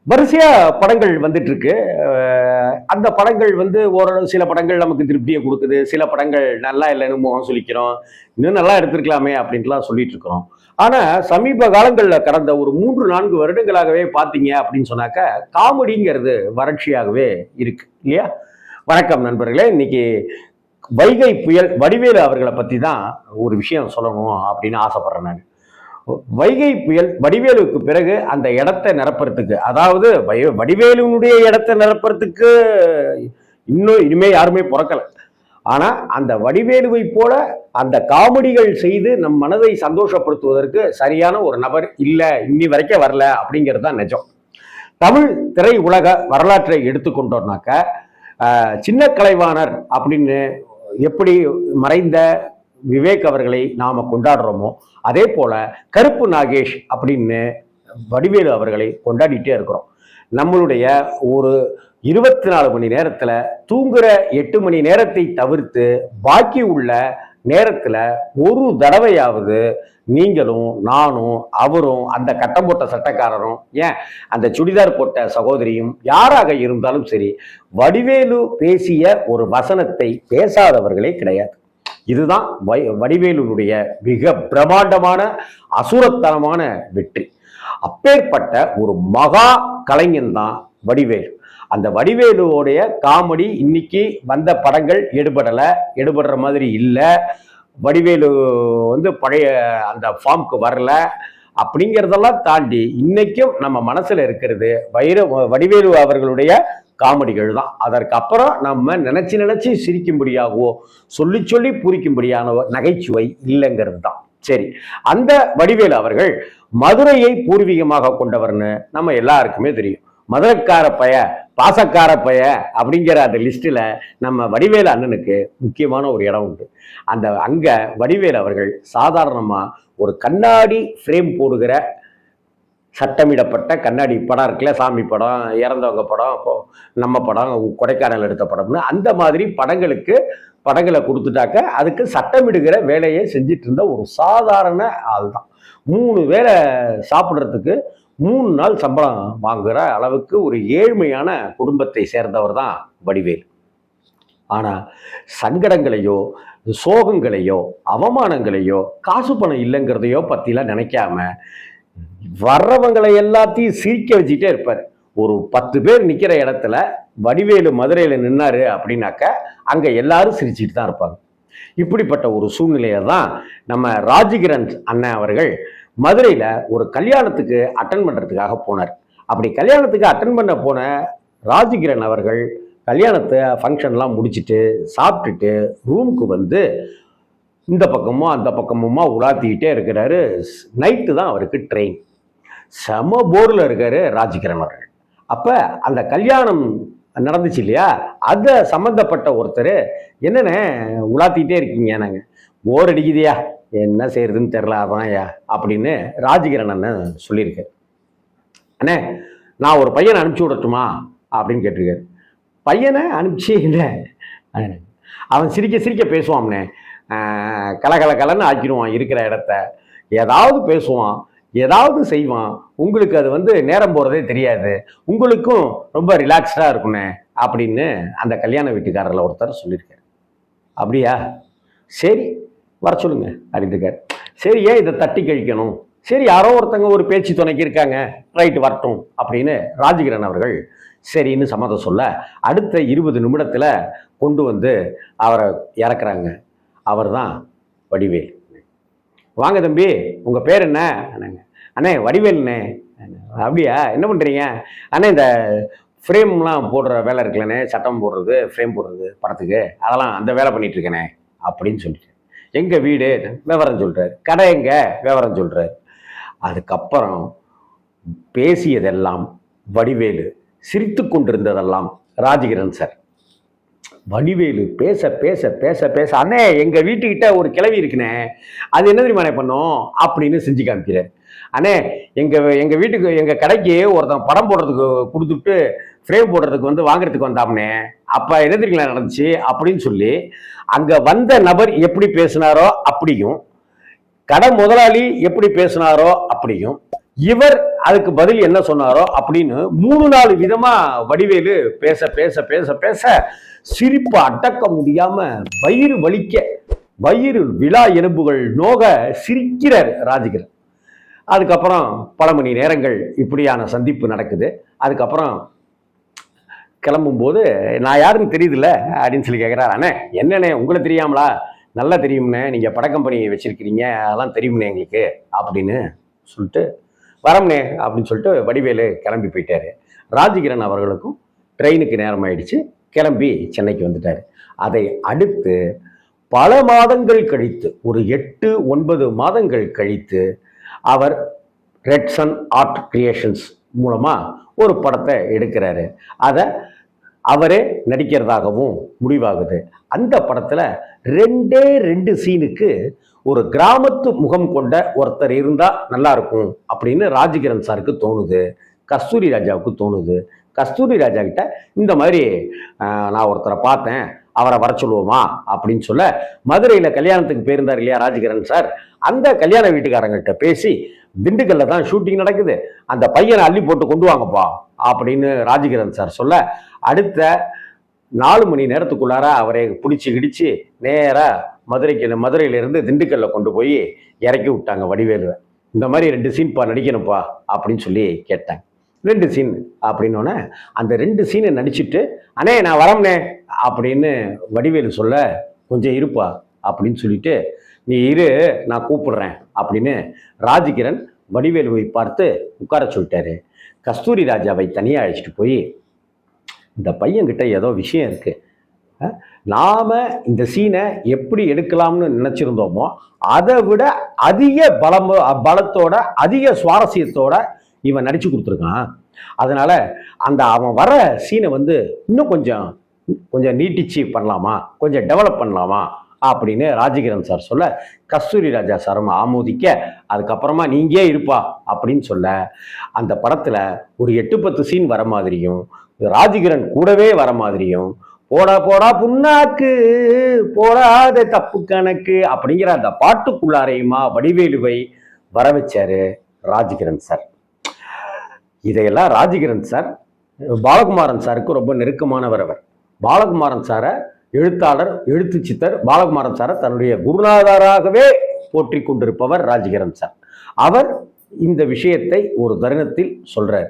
வரிசையா படங்கள் வந்துட்டு இருக்கு. அந்த படங்கள் வந்து ஓரளவு சில படங்கள் நமக்கு திருப்தியை கொடுக்குது, சில படங்கள் நல்லா இல்லைன்னு முகம் சுளிக்கிறோம், இன்னும் நல்லா எடுத்திருக்கலாமே அப்படின்ட்டுலாம் சொல்லிட்டு இருக்கிறோம். ஆனா சமீப காலங்கள்ல கடந்த ஒரு 3-4 வருடங்களாகவே பார்த்தீங்க அப்படின்னு சொன்னாக்க காமெடிங்கிறது வறட்சியாகவே இருக்கு இல்லையா? வணக்கம் நண்பர்களே. இன்னைக்கு வைகை புயல் வடிவேலு அவர்களை பத்தி தான் ஒரு விஷயம் சொல்லணும் அப்படின்னு ஆசைப்படுறேன் நான். வைகை புயல் வடிவேலுக்கு பிறகு அந்த இடத்தை நிரப்புறதுக்கு, அதாவது வடிவேலுனுடைய இடத்தை நிரப்புறதுக்கு இன்னும் இனிமே யாருமே பிறக்கல. ஆனா அந்த வடிவேலுவை போல அந்த காமெடிகள் செய்து நம் மனதை சந்தோஷப்படுத்துவதற்கு சரியான ஒரு நபர் இல்ல, இன்னி வரைக்கும் வரல அப்படிங்கிறது தான் நிஜம். தமிழ் திரை உலக வரலாற்றை எடுத்துக்கொண்டோம்னாக்க சின்ன கலைவாணர் அப்படின்னு எப்படி மறைந்த விவேக் அவர்களை நாம கொண்டாடுறோமோ அதே போல கருப்பு நாகேஷ் அப்படின்னு வடிவேலு அவர்களை கொண்டாடிட்டே இருக்கிறோம். நம்மளுடைய ஒரு 24 மணி நேரத்துல தூங்குற 8 மணி நேரத்தை தவிர்த்து பாக்கி உள்ள நேரத்துல ஒரு தடவையாவது நீங்களும் நானும் அவரும் அந்த கட்டம் போட்ட சட்டக்காரரும் ஏன் அந்த சுடிதார் போட்ட சகோதரியும் யாராக இருந்தாலும் சரி வடிவேலு பேசிய ஒரு வசனத்தை பேசாதவர்களே கிடையாது. இதுதான் வடிவேலுடைய மிக பிரமாண்டமான அசுரத்தனமான வெற்றி. அப்பேற்பட்ட ஒரு மகா கலைஞன் தான் வடிவேலு. அந்த வடிவேலுவோடைய காமெடி இன்னைக்கு வந்த படங்கள் எடுபடுற மாதிரி இல்லை. வடிவேலு வந்து பழைய அந்த ஃபார்முக்கு வரல அப்படிங்கிறதெல்லாம் தாண்டி இன்னைக்கும் நம்ம மனசுல இருக்கிறது வடிவேலு அவர்களுடைய காமெடிகள் தான். அதற்கு அப்புறம் நம்ம நினைச்சு சிரிக்கும்படியாகவோ சொல்லி சொல்லி பூரிக்கும்படியான நகைச்சுவை இல்லைங்கிறது தான். சரி, அந்த வடிவேலு அவர்கள் மதுரையை பூர்வீகமாக கொண்டவர்னு நம்ம எல்லாருக்குமே தெரியும். மதுரைக்கார பைய, பாசக்கார பைய அப்படிங்கிற அந்த லிஸ்ட்ல நம்ம வடிவேலு அண்ணனுக்கு முக்கியமான ஒரு இடம் உண்டு. அங்க வடிவேலு அவர்கள் சாதாரணமா ஒரு கண்ணாடி ஃப்ரேம் போடுகிற சட்டமிடப்பட்ட கண்ணாடி படம் இருக்குல்ல, சாமி படம், இறந்தவங்க படம், நம்ம படம், கொடைக்கானல் எடுத்த படம்னு அந்த மாதிரி படங்களை கொடுத்துட்டாக்க அதுக்கு சட்டமிடுகிற வேலையை செஞ்சிட்டு இருந்த ஒரு சாதாரண ஆள் தான். 3 வேளை சாப்பிட்றதுக்கு 3 நாள் சம்பளம் வாங்குற அளவுக்கு ஒரு ஏழ்மையான குடும்பத்தை சேர்ந்தவர் தான் வடிவேல். ஆனா சங்கடங்களையோ சோகங்களையோ அவமானங்களையோ காசு பணம் இல்லைங்கிறதையோ பத்திலாம் நினைக்காம வர்றவங்களை எல்லாத்தையும் சிரிக்க வச்சுட்டே இருப்பார். ஒரு 10 பேர் நிக்கிற இடத்துல வடிவேலு மதுரையில நின்னாரு அப்படின்னாக்க அங்க எல்லாரும் சிரிச்சுட்டு தான் இருப்பாங்க. இப்படிப்பட்ட ஒரு சூழ்நிலையை தான் நம்ம ராஜகிரண் அண்ணன் அவர்கள் மதுரையில ஒரு கல்யாணத்துக்கு அட்டன் பண்றதுக்காக போனார். அப்படி கல்யாணத்துக்கு அட்டன் பண்ண போன ராஜகிரண் அவர்கள் கல்யாணத்தை ஃபங்க்ஷன்லாம் முடிச்சுட்டு சாப்பிட்டுட்டு ரூமுக்கு வந்து இந்த பக்கமும் அந்த பக்கமுமா உலாத்திக்கிட்டே இருக்கிறாரு. நைட்டு தான் அவருக்கு ட்ரெயின். செம போர்ல இருக்காரு ராஜகிரண் அவர்கள். அப்ப அந்த கல்யாணம் நடந்துச்சு இல்லையா, அதை சம்பந்தப்பட்ட ஒருத்தர் என்னண்ணே உலாத்திக்கிட்டே இருக்கீங்க, நாங்க போர் அடிக்குதியா, என்ன செய்யறதுன்னு தெரியல அதான்யா அப்படின்னு ராஜகிரண் அண்ணன் சொல்லியிருக்காரு. அண்ணே நான் ஒரு பையனை அனுப்பிச்சி விடட்டுமா அப்படின்னு கேட்டிருக்காரு. பையனை அனுப்பிச்சு இல்லை, அவன் சிரிக்க சிரிக்க பேசுவான்ண்ணே, கலன்னு ஆக்கிடுவான் இருக்கிற இடத்த, ஏதாவது பேசுவான், ஏதாவது செய்வான், உங்களுக்கு அது வந்து நேரம் போகிறதே தெரியாது, உங்களுக்கும் ரொம்ப ரிலாக்ஸ்டாக இருக்குண்ணே அப்படின்னு அந்த கல்யாண வீட்டுக்காரரில் ஒருத்தர் சொல்லியிருக்காரு. அப்படியா, சரி வர சொல்லுங்க அப்படின்னு இருக்காரு. சரி, ஏன் இதை தட்டி கழிக்கணும், சரி யாரோ ஒருத்தங்க ஒரு பேச்சு துணைக்கு இருக்காங்க, ரைட்டு வரட்டும் அப்படின்னு ராஜகிரண் அவர்கள் சரின்னு சம்மதம் சொல்ல அடுத்த 20 நிமிடத்தில் கொண்டு வந்து அவரை இறக்குறாங்க. அவர் தான் வடிவேல். வாங்க தம்பி, உங்கள் பேர் என்ன? அண்ணே வடிவேல்ண்ணே. அப்படியா, என்ன பண்ணுறீங்க? அண்ணே இந்த ஃப்ரேம்லாம் போடுற வேலை இருக்குல்லண்ணே, சட்டம் போடுறது, ஃப்ரேம் போடுறது படத்துக்கு, அதெல்லாம் அந்த வேலை பண்ணிட்டு இருக்கேனே அப்படின்னு சொல்லிட்டு, எங்கள் வீடு விவரம் சொல்கிறார், கடை எங்க விவரம் சொல்கிறார். அதுக்கப்புறம் பேசியதெல்லாம் வடிவேலு, சிரித்து கொண்டிருந்ததெல்லாம் ராஜகிரண் சார். வடிவேலு பேச பேச பேச பேச, அண்ணே எங்க வீட்டுக்கிட்ட ஒரு கிளவி இருக்குண்ணே, அது என்ன தெரியுமாண்ணே பண்ணும் அப்படின்னு செஞ்சு காமிக்கிறார். அண்ணே எங்க வீட்டுக்கு எங்க கடைக்கு ஒருத்தன் படம் போடுறதுக்கு கொடுத்துட்டு ஃப்ரேம் போடுறதுக்கு வந்து வாங்குறதுக்கு வந்தாம்னே, அப்ப என்ன தெரியுங்களா நடந்துச்சு அப்படின்னு சொல்லி அங்க வந்த நபர் எப்படி பேசினாரோ அப்படியும், கடை முதலாளி எப்படி பேசினாரோ அப்படியும், இவர் அதுக்கு பதில் என்ன சொன்னாரோ அப்படின்னு 3-4 விதமா வடிவேலு பேச பேச பேச பேச சிரிப்பு அடக்க முடியாம வயிறு வலிக்க, வயிறு விழா எலும்புகள் நோக சிரிக்கிறார் ராஜகிரண். அதுக்கப்புறம் பல மணி நேரங்கள் இப்படியான சந்திப்பு நடக்குது. அதுக்கப்புறம் கிளம்பும்போது நான் யாருன்னு தெரியுதுல்ல அப்படின்னு சொல்லி கேட்குறாரு. அண்ணே என்னண்ணே உங்களை தெரியாமலா? நல்லா தெரியும்ண்ணே, நீங்கள் பட கம்பெனி வச்சிருக்கிறீங்க, அதெல்லாம் தெரியும்ண்ணே எங்களுக்கு அப்படின்னு சொல்லிட்டு வரம்னே அப்படின்னு சொல்லிட்டு வடிவேலு கிளம்பி போயிட்டாரு. ராஜகிரண் அவர்களுக்கும் ட்ரெயினுக்கு நேரம் ஆயிடுச்சு, கிளம்பி சென்னைக்கு வந்துட்டார். அதை அடுத்து பல மாதங்கள் கழித்து, ஒரு 8-9 மாதங்கள் கழித்து அவர் ரெட்சன் ஆர்ட் கிரியேஷன்ஸ் மூலமா ஒரு படத்தை எடுக்கிறாரு. அதை அவரே நடிக்கிறதாகவும் முடிவாகுது. அந்த படத்துல 2 சீனுக்கு ஒரு கிராமத்து முகம் கொண்ட ஒருத்தர் இருந்தா நல்லா இருக்கும் அப்படின்னு ராஜகிரண் சாருக்கு தோணுது, கஸ்தூரி ராஜாவுக்கு தோணுது. கஸ்தூரி ராஜா கிட்ட இந்த மாதிரி நான் ஒருத்தரை பார்த்தேன், அவரை வர சொல்லுவோமா அப்படின்னு சொல்ல, மதுரையில கல்யாணத்துக்கு போயிருந்தார் இல்லையா ராஜகிரண் சார், அந்த கல்யாண வீட்டுக்காரங்கள்ட்ட பேசி திண்டுக்கல்ல தான் ஷூட்டிங் நடக்குது, அந்த பையனை அள்ளி போட்டு கொண்டு வாங்கப்பா அப்படின்னு ராஜகிரண் சார் சொல்ல, அடுத்த 4 மணி நேரத்துக்குள்ளார அவரை பிடிச்சி கிடிச்சு நேரா மதுரையிலிருந்து திண்டுக்கல்ல கொண்டு போய் இறக்கி விட்டாங்க வடிவேலுவை. இந்த மாதிரி 2 சீன்பா நடிக்கணும்ப்பா அப்படின்னு சொல்லி கேட்டாங்க. 2 சீன் அப்படின்னோடனே அந்த 2 சீனை நடிச்சுட்டு அண்ணே நான் வரம்னே அப்படின்னு வடிவேலு சொல்ல, கொஞ்சம் இருப்பா அப்படின்னு சொல்லிட்டு நீ இரு நான் கூப்பிடுறேன் அப்படின்னு ராஜகிரண் வடிவேலுவை பார்த்து உட்கார சொல்லிட்டாரு. கஸ்தூரி ராஜாவை தனியாக அழைச்சிட்டு போய் இந்த பையன்கிட்ட ஏதோ விஷயம் இருக்கு, நாம இந்த சீனை எப்படி எடுக்கலாம்னு நினைச்சிருந்தோமோ அதை விட அதிக பலத்தோட அதிக சுவாரஸ்யத்தோட இவன் நடிச்சு கொடுத்துருக்கான், அதனால அந்த அவன் வர சீனை வந்து இன்னும் கொஞ்சம் நீட்டிச்சு பண்ணலாமா, கொஞ்சம் டெவலப் பண்ணலாமா அப்படின்னு ராஜகிரண் சார் சொல்ல, கஸ்தூரி ராஜா சாரும் ஆமோதிக்க, அதுக்கப்புறமா நீங்கே இருப்பா அப்படின்னு சொல்ல, அந்த படத்துல ஒரு 8-10 சீன் வர மாதிரியும் ராஜகிரண் கூடவே வர மாதிரியும் போடா போடா புண்ணாக்கு போடாத தப்பு கணக்கு அப்படிங்கிற அந்த பாட்டுக்குள்ளாரையுமா வடிவேலுவை வர வச்சாரு ராஜகிரண் சார். இதையெல்லாம் ராஜகிரண் சார் பாலகுமாரன் சாருக்கு ரொம்ப நெருக்கமானவர். அவர் பாலகுமாரன் சாரை எழுத்தாளர், எழுத்து சித்தர் பாலகுமாரன் சாரை தன்னுடைய குருநாதராகவே போற்றி கொண்டிருப்பவர் ராஜகிரண் சார். அவர் இந்த விஷயத்தை ஒரு தருணத்தில் சொல்றார்.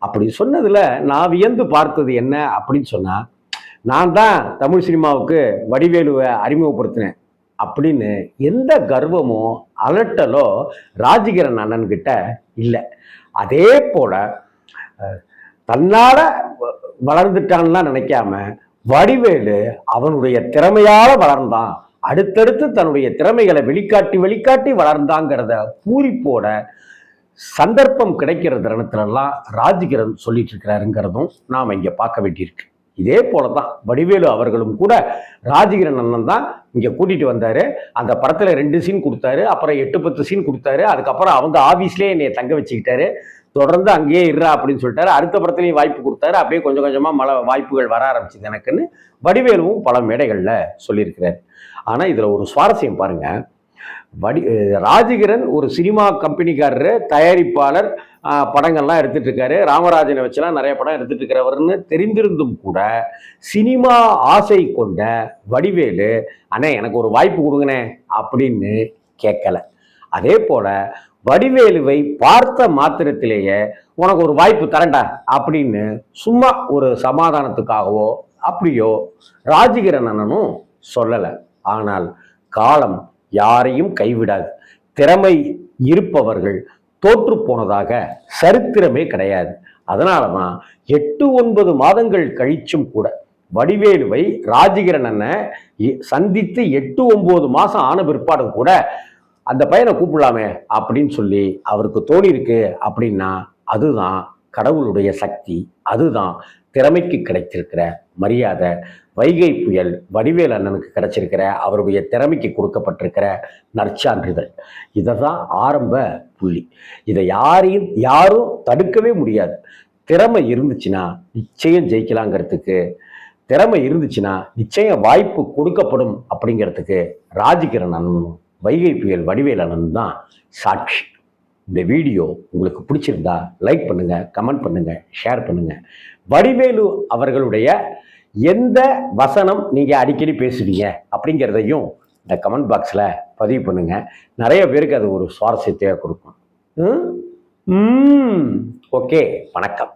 அப்படி சொன்னதுல நான் வியந்து பார்த்தது என்ன அப்படின்னு சொன்னா, நான் தான் தமிழ் சினிமாவுக்கு வடிவேலுவை அறிமுகப்படுத்தினேன் அப்படின்னு எந்த கர்வமோ அலட்டலோ ராஜகிரண் அண்ணன் கிட்ட இல்லை. அதே போல தன்னால வளர்ந்துட்டான்லாம் நினைக்காம வடிவேலு அவனுடைய திறமையால வளர்ந்தான், அடுத்தடுத்து தன்னுடைய திறமைகளை வெளிக்காட்டி வளர்ந்தாங்கிறத பூரிப்போட சந்தர்ப்பம் கிடைக்கிற தருணத்துலலாம் ராஜகிரண் சொல்லிட்டு இருக்கிறாருங்கிறதும் நாம் இங்க பார்க்க வேண்டியிருக்கு. இதே போலதான் வடிவேலு அவர்களும் கூட ராஜகிரண் அண்ணன் தான் இங்க கூட்டிட்டு வந்தாரு. அந்த படத்துல 2 சீன் கொடுத்தாரு, அப்புறம் 8-10 சீன் கொடுத்தாரு. அதுக்கப்புறம் அவங்க ஆபீஸ்லயே என்னைய தங்க வச்சுக்கிட்டாரு, தொடர்ந்து அங்கேயே இருறா அப்படின்னு சொல்லிட்டாரு. அடுத்த படத்துலையும் வாய்ப்பு கொடுத்தாரு. அப்படியே கொஞ்சம் கொஞ்சமா வாய்ப்புகள் வர ஆரம்பிச்சுது எனக்குன்னு வடிவேலுவும் பல மேடைகள்ல சொல்லியிருக்கிறார். ஆனா இதுல ஒரு சுவாரஸ்யம் பாருங்க, ராஜகிரண் ஒரு சினிமா கம்பெனிக்காரரு, தயாரிப்பாளர், படங்கள்லாம் எடுத்துட்டு இருக்காரு, ராமராஜனை வச்சுலாம் நிறைய படம் எடுத்துட்டு இருக்கிறவர்னு தெரிந்திருந்தும் கூட சினிமா ஆசை கொண்ட வடிவேலு அண்ணே எனக்கு ஒரு வாய்ப்பு கொடுங்கண்ணே அப்படின்னு கேட்கல. அதே போல வடிவேலுவை பார்த்த மாத்திரத்திலேயே உனக்கு ஒரு வாய்ப்பு தரண்டா அப்படின்னு சும்மா ஒரு சமாதானத்துக்காகவோ அப்படியோ ராஜகிரண் அண்ணனும் சொல்லலை. ஆனால் காலம் யாரையும் கைவிடாது. திறமை இருப்பவர்கள் தோற்று போனதாக சரித்திரமே கிடையாது. அதனாலதான் 8-9 மாதங்கள் கழிச்சும் கூட வடிவேலுவை ராஜகிரண் அண்ணன் சந்தித்து 8-9 மாசம் ஆன பிற்பாடும் கூட அந்த பையனை கூப்பிடலாமே அப்படின்னு சொல்லி அவருக்கு தோணி இருக்கு அப்படின்னா அதுதான் கடவுளுடைய சக்தி, அதுதான் திறமைக்கு கிடைத்திருக்கிற மரியாதை. வைகை புயல் வடிவேல் அண்ணனுக்கு கிடைச்சிருக்கிற அவருடைய திறமைக்கு கொடுக்கப்பட்டிருக்கிற நற்சான்றிதழ். இதைதான் ஆரம்ப புள்ளி. இதை யாரும் தடுக்கவே முடியாது. திறமை இருந்துச்சுன்னா நிச்சயம் ஜெயிக்கலாங்கிறதுக்கு, திறமை இருந்துச்சுன்னா நிச்சயம் வாய்ப்பு கொடுக்கப்படும் அப்படிங்கிறதுக்கு ராஜகிரண் அண்ணனும் வைகை புயல் வடிவேல் அண்ணன் தான் சாட்சி. இந்த வீடியோ உங்களுக்கு பிடிச்சிருந்தா லைக் பண்ணுங்க, கமெண்ட் பண்ணுங்க, ஷேர் பண்ணுங்க. வடிவேலு அவர்களுடைய எந்த வசனம் நீங்க அடிக்கடி பேசுவீங்க அப்படிங்கிறதையும் இந்த கமெண்ட் பாக்ஸில் பதிவு பண்ணுங்க. நிறைய பேருக்கு அது ஒரு சுவாரஸ்யத்தை கொடுக்கும். ஓகே, வணக்கம்.